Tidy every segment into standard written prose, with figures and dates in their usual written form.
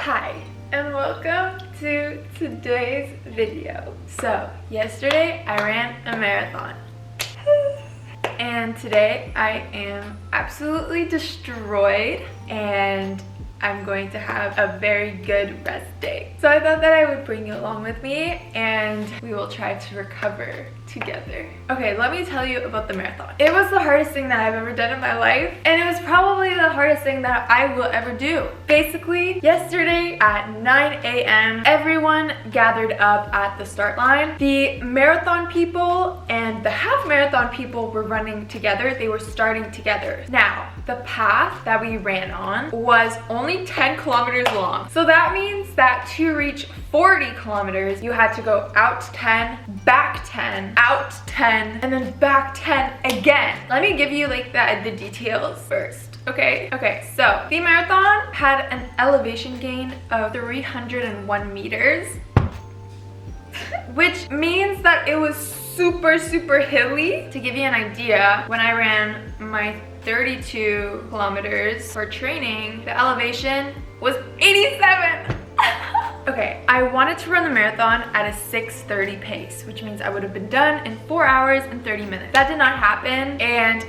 Hi, and welcome to today's video. So, yesterday I ran a marathon. And today I am absolutely destroyed and I'm going to have a very good rest day. So I thought that I would bring you along with me and we will try to recover together. Okay, let me tell you about the marathon. It was the hardest thing that I've ever done in my life, and it was probably the hardest thing that I will ever do. Basically, yesterday at 9 a.m., everyone gathered up at the start line. The marathon people and the half marathon people were running together. They were starting together. Now, the path that we ran on was only 10 kilometers long. So that means that to reach 40 kilometers, you had to go out 10, back 10, out 10, and then back 10 again. Let me give you like the details first. Okay, so the marathon had an elevation gain of 301 meters, which means that it was super hilly. To give you an idea, when I ran my 32 kilometers for training, the elevation was 87. Okay, I wanted to run the marathon at a 6:30 pace, which means I would have been done in 4 hours and 30 minutes. That did not happen, and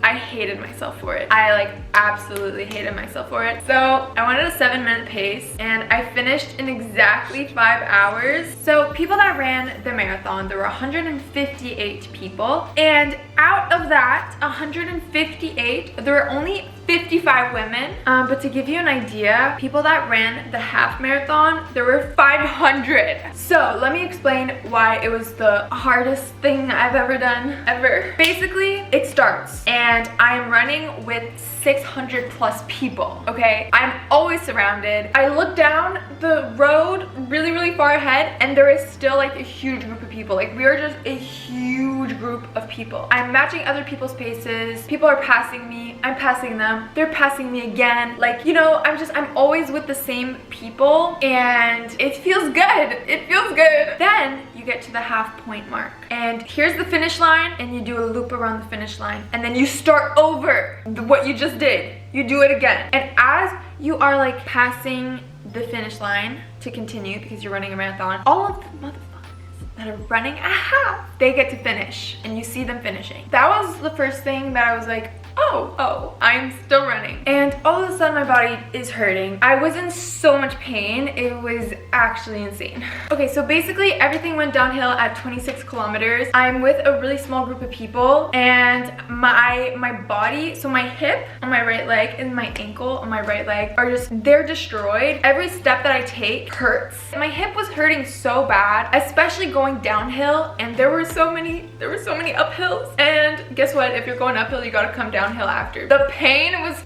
I hated myself for it. I absolutely hated myself for it. So I wanted a 7-minute pace, and I finished in exactly 5 hours. So people that ran the marathon, there were 158 people, and out of that 158, there were only 55 women. But to give you an idea, people that ran the half marathon, there were 500. So let me explain why it was the hardest thing I've ever done, ever. Basically, it starts, and I'm running with 600 plus people, okay? I'm always surrounded. I look down the road really far ahead, and there is still a huge group of people. We are just a huge group of people. I'm matching other people's paces. People are passing me. I'm passing them. They're passing me again. I'm always with the same people, and it feels good. It feels good. Then you get to the half point mark, and here's the finish line, and you do a loop around the finish line, and then you start over what you just did. You do it again, and as you are passing the finish line to continue, because you're running a marathon, all of the motherfuckers that are running a half, they get to finish, and you see them finishing. That was the first thing that I was like, oh, I'm still running. And all of a sudden my body is hurting. I was in so much pain. It was actually insane. Okay, so basically everything went downhill at 26 kilometers. I'm with a really small group of people, and my body, so my hip on my right leg and my ankle on my right leg they're destroyed. Every step that I take hurts. My hip was hurting so bad, especially going downhill, and there were so many uphills. And guess what? If you're going uphill, you gotta come downhill after. The pain was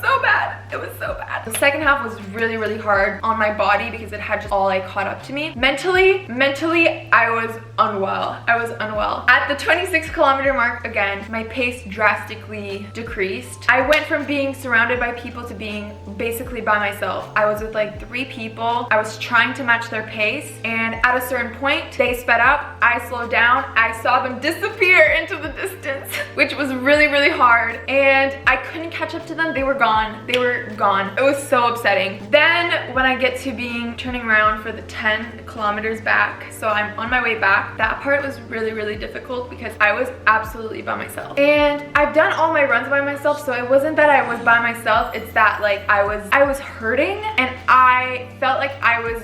so bad. It was so bad. The second half was really hard on my body because it had just all caught up to me. Mentally, I was unwell. At the 26 kilometer mark, again, my pace drastically decreased. I went from being surrounded by people to being basically by myself. I was with 3 people. I was trying to match their pace, and at a certain point, they sped up. I slowed down. I saw them disappear into the distance, which was really hard, and I couldn't catch up to them. They were gone. It was so upsetting. Then when I get to turning around for the 10 kilometers back, so I'm on my way back, that part was really difficult because I was absolutely by myself. And I've done all my runs by myself, so it wasn't that I was by myself, it's that I was hurting, and I felt like I was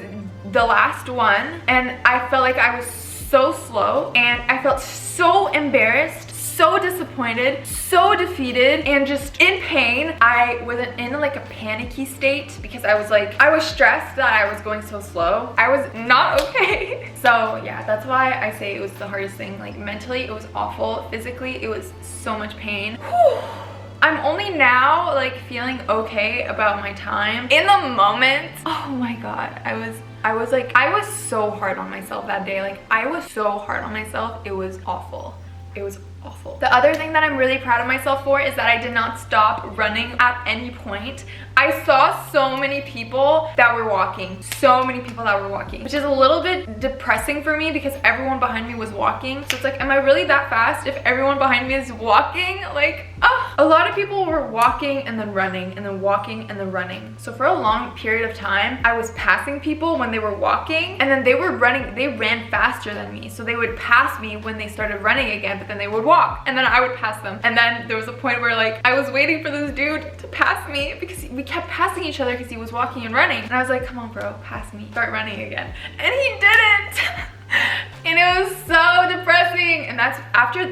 the last one, and I felt like I was so slow, and I felt so embarrassed, so disappointed, so defeated, and just in pain. I was in a panicky state because I was stressed that I was going so slow. I was not okay. So yeah, that's why I say it was the hardest thing. Mentally, it was awful. Physically, it was so much pain. Whew. I'm only now feeling okay about my time. In the moment, oh my god, I was so hard on myself that day. I was so hard on myself. It was awful. It was awful. The other thing that I'm really proud of myself for is that I did not stop running at any point. I saw so many people that were walking, which is a little bit depressing for me because everyone behind me was walking. So it's am I really that fast if everyone behind me is walking? A lot of people were walking and then running and then walking and then running. So for a long period of time, I was passing people when they were walking, and then they were running. They ran faster than me. So they would pass me when they started running again, but then they would walk and then I would pass them. And then there was a point where like I was waiting for this dude to pass me because we kept passing each other because he was walking and running. And I was like, come on bro, pass me. Start running again. And he didn't. And it was so depressing. And that's after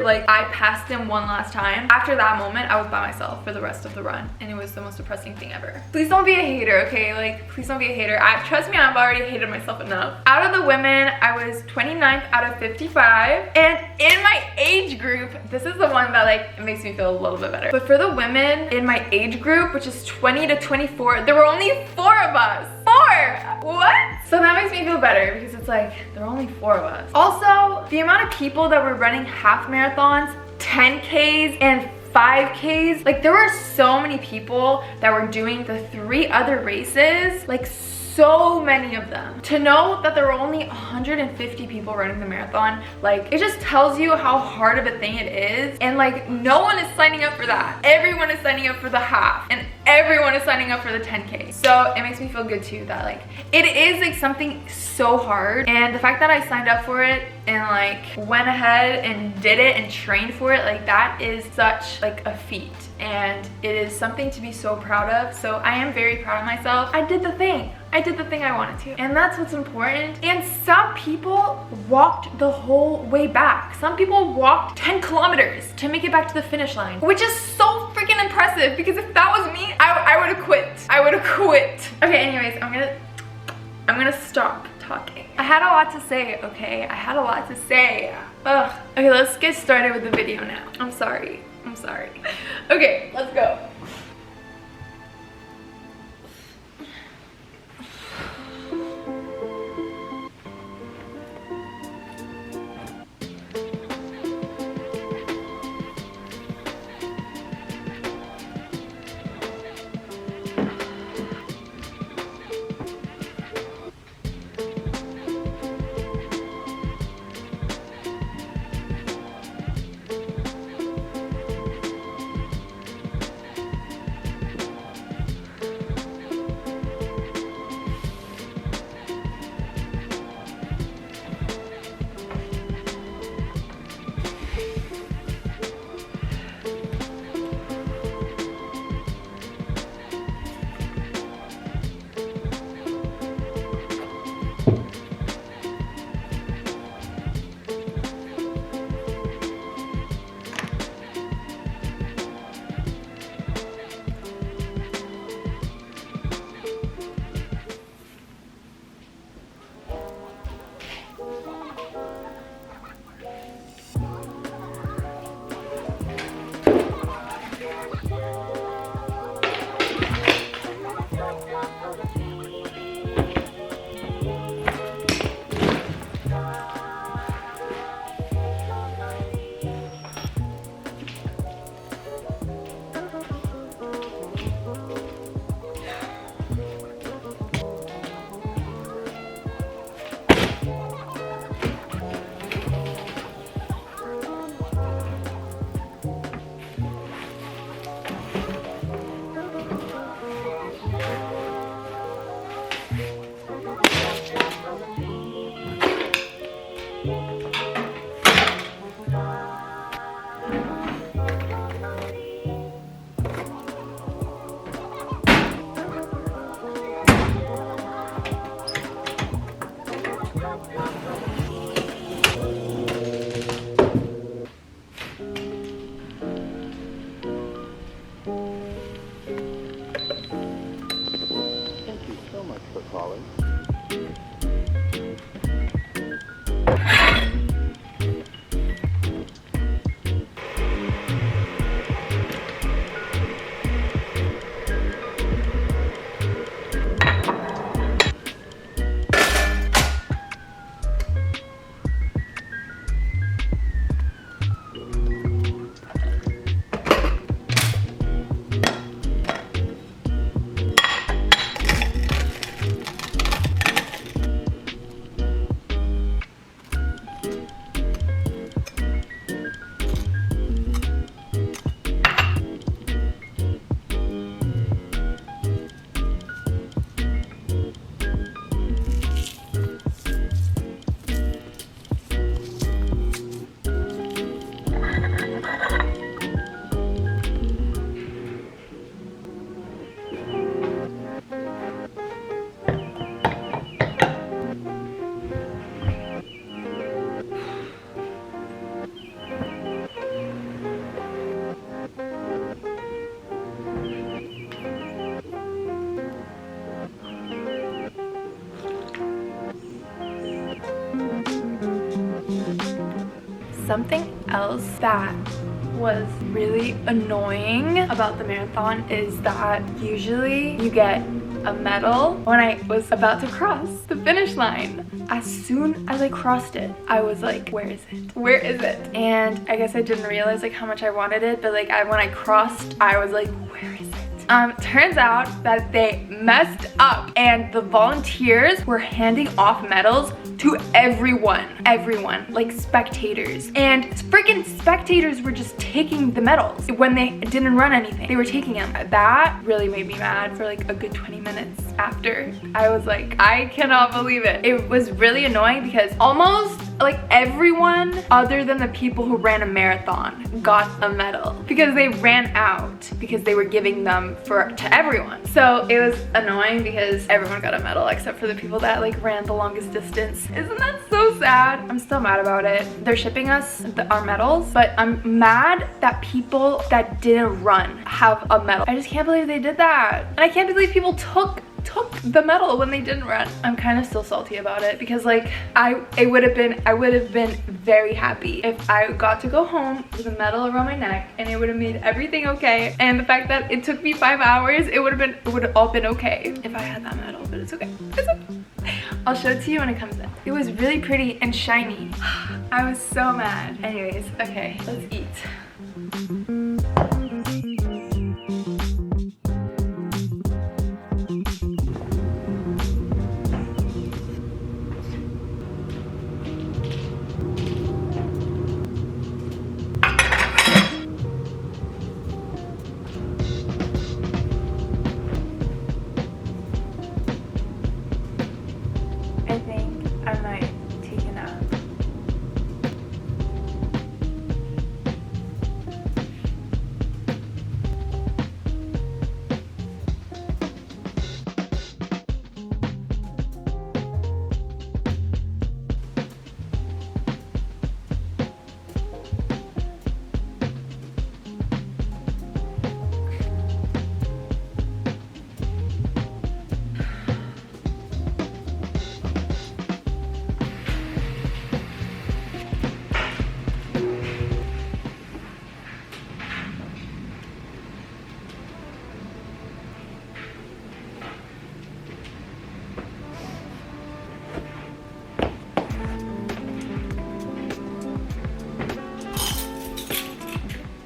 like I passed him one last time, after that moment I was by myself for the rest of the run, and it was the most depressing thing ever. Please don't be a hater, okay? Like, please don't be a hater. Trust me, I've already hated myself enough. Out of the women, I was 29th out of 55, and in my age group, this is the one that like it makes me feel a little bit better. But for the women in my age group, which is 20 to 24, there were only 4 of us. 4! What? So that makes me feel better because it's like there are only 4 of us. Also, the amount of people that were running half marathons, 10Ks, and 5Ks, like there were so many people that were doing the 3 other races, like so many of them. To know that there were only 150 people running the marathon, like it just tells you how hard of a thing it is. And like no one is signing up for that. Everyone is signing up for the half, and everyone is signing up for the 10K. So it makes me feel good too that like it is like something so hard, and the fact that I signed up for it and like went ahead and did it and trained for it, like that is such like a feat, and it is something to be so proud of. So I am very proud of myself. I did the thing I wanted to, and that's what's important. And some people walked the whole way back. Some people walked 10 kilometers to make it back to the finish line, which is so freaking impressive, because if that was me, I would have quit. I would have quit. Okay, anyways, I'm gonna stop talking. I had a lot to say, okay? I had a lot to say. Ugh. Okay, let's get started with the video now. I'm sorry. Okay, let's go. Something else that was really annoying about the marathon is that usually you get a medal when I was about to cross the finish line. As soon as I crossed it, I was like, where is it? Where is it? And I guess I didn't realize like how much I wanted it, but like when I crossed, I was like, where is it? Turns out that they messed up and the volunteers were handing off medals to everyone, like spectators. And freaking spectators were just taking the medals when they didn't run anything. They were taking them. That really made me mad for like a good 20 minutes after. I was like, I cannot believe it. It was really annoying because almost like everyone other than the people who ran a marathon got a medal because they ran out because they were giving them to everyone. So it was annoying because everyone got a medal except for the people that like ran the longest distance. Isn't that so sad? I'm still mad about it. They're shipping us our medals, but I'm mad that people that didn't run have a medal. I just can't believe they did that. And I can't believe people took the medal when they didn't run. I'm kind of still salty about it because like I would have been very happy if I got to go home with a medal around my neck and it would have made everything okay. And the fact that it took me 5 hours, it would have all been okay if I had that medal, but it's okay. It's okay. I'll show it to you when it comes in. It was really pretty and shiny. I was so mad. Anyways, okay, let's eat. I think I might take a nap.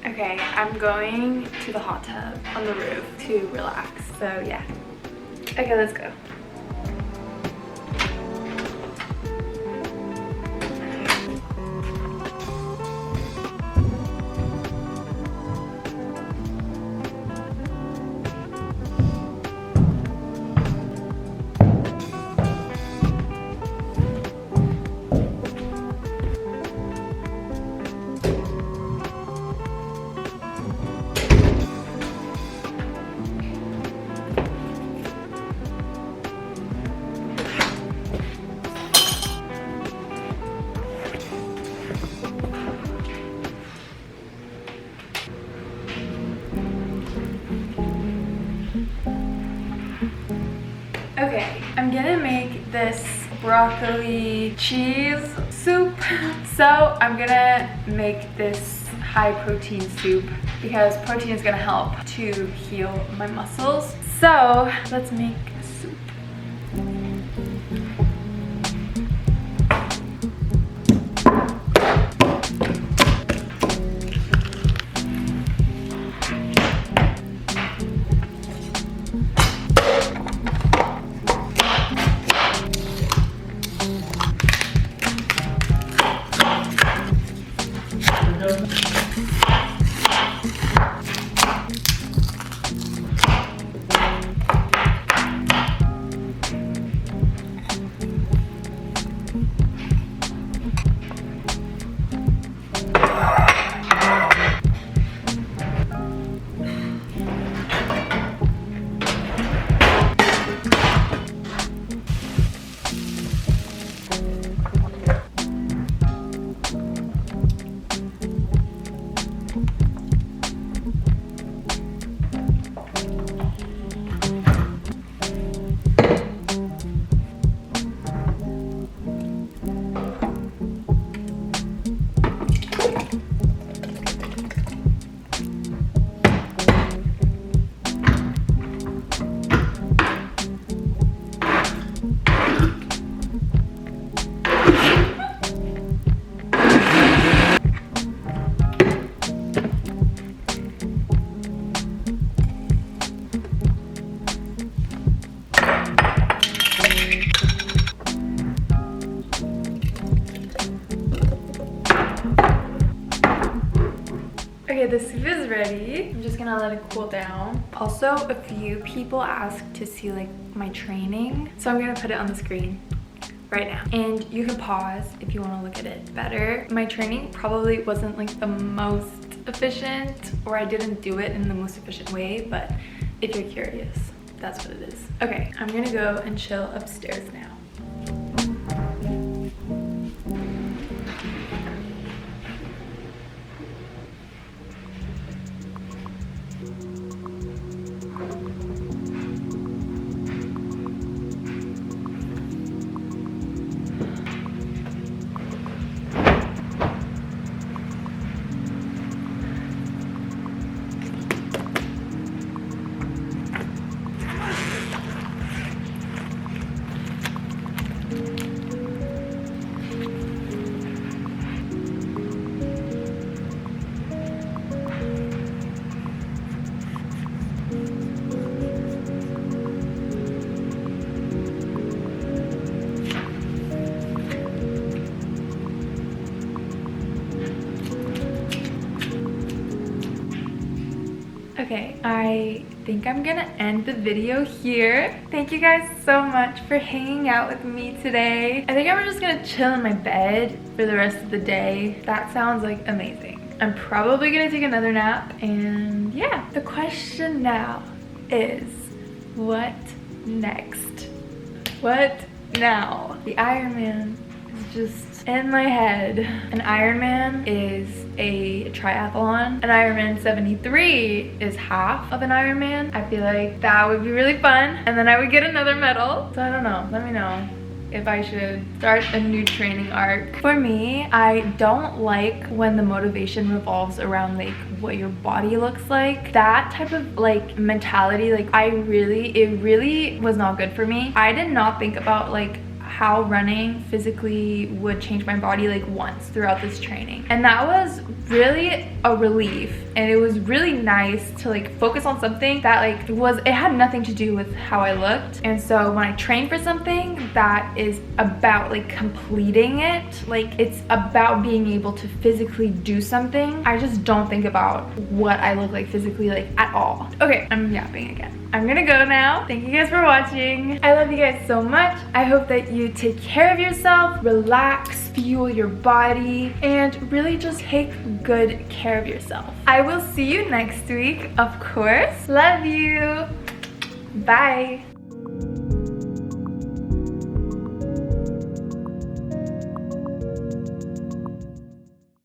Okay, I'm going to the hot tub on the roof to relax, so yeah. Okay, let's go. Okay, I'm gonna make this broccoli cheese soup. So I'm gonna make this high protein soup because protein is gonna help to heal my muscles. So let's make a soup. the soup is ready. I'm just gonna let it cool down. Also, a few people asked to see like my training, so I'm gonna put it on the screen right now. And you can pause if you wanna look at it better. My training probably wasn't like the most efficient, or I didn't do it in the most efficient way, but if you're curious, that's what it is. Okay, I'm gonna go and chill upstairs now. Okay, I think I'm gonna end the video here. Thank you guys so much for hanging out with me today. I think I'm just gonna chill in my bed for the rest of the day. That sounds like amazing. I'm probably gonna take another nap, and yeah. The question now is, what next? What now? The Ironman is just in my head. An Ironman is a triathlon. An Ironman 73 is half of an Ironman. I feel like that would be really fun, and then I would get another medal. So I don't know, let me know if I should start a new training arc. For me, I don't like when the motivation revolves around like what your body looks like. That type of like mentality, like it really was not good for me. I did not think about like how running physically would change my body like once throughout this training, and that was really a relief. And it was really nice to like focus on something that like it had nothing to do with how I looked. And so when I train for something that is about like completing it, like it's about being able to physically do something, I just don't think about what I look like physically like at all. Okay, I'm yapping again. I'm gonna go now. Thank you guys for watching. I love you guys so much. I hope that you take care of yourself, relax, fuel your body, and really just take good care of yourself. I will see you next week, of course. Love you. Bye.